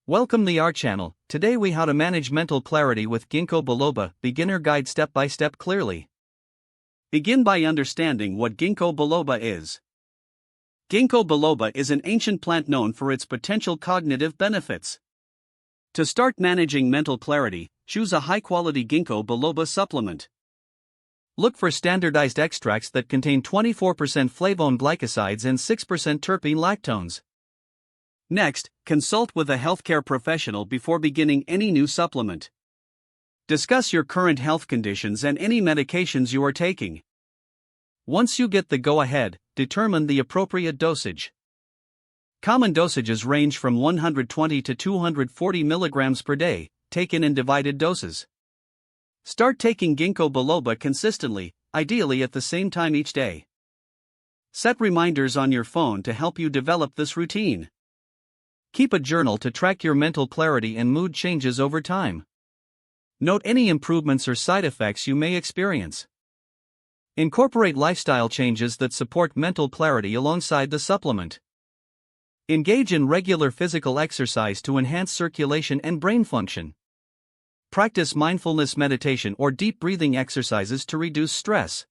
Welcome to our channel. Today we how to manage mental clarity with Ginkgo Biloba, beginner guide step by step clearly. Begin by understanding what Ginkgo Biloba is. Ginkgo Biloba is an ancient plant known for its potential cognitive benefits. To start managing mental clarity, choose a high-quality Ginkgo Biloba supplement. Look for standardized extracts that contain 24% flavone glycosides and 6% terpene lactones. Next, consult with a healthcare professional before beginning any new supplement. Discuss your current health conditions and any medications you are taking. Once you get the go-ahead, determine the appropriate dosage. Common dosages range from 120 to 240 mg per day, taken in divided doses. Start taking Ginkgo Biloba consistently, ideally at the same time each day. Set reminders on your phone to help you develop this routine. Keep a journal to track your mental clarity and mood changes over time. Note any improvements or side effects you may experience. Incorporate lifestyle changes that support mental clarity alongside the supplement. Engage in regular physical exercise to enhance circulation and brain function. Practice mindfulness meditation or deep breathing exercises to reduce stress.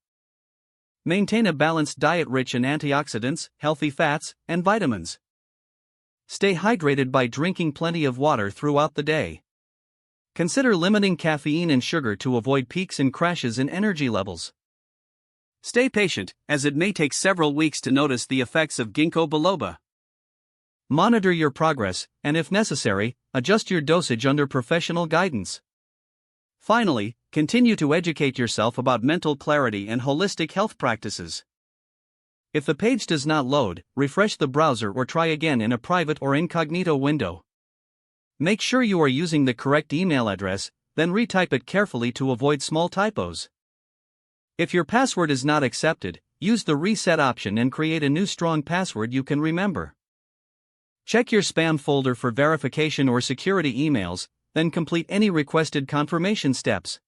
Maintain a balanced diet rich in antioxidants, healthy fats, and vitamins. Stay hydrated by drinking plenty of water throughout the day. Consider limiting caffeine and sugar to avoid peaks and crashes in energy levels. Stay patient, as it may take several weeks to notice the effects of Ginkgo Biloba. Monitor your progress, and if necessary, adjust your dosage under professional guidance. Finally, continue to educate yourself about mental clarity and holistic health practices. If the page does not load, refresh the browser or try again in a private or incognito window. Make sure you are using the correct email address, then retype it carefully to avoid small typos. If your password is not accepted, use the reset option and create a new strong password you can remember. Check your spam folder for verification or security emails, then complete any requested confirmation steps.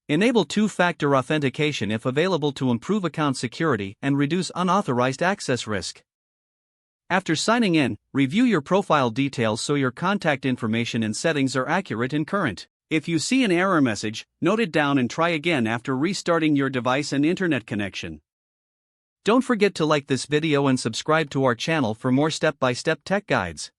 Enable two-factor authentication if available to improve account security and reduce unauthorized access risk. After signing in, review your profile details so your contact information and settings are accurate and current. If you see an error message, note it down and try again after restarting your device and internet connection. Don't forget to like this video and subscribe to our channel for more step-by-step tech guides.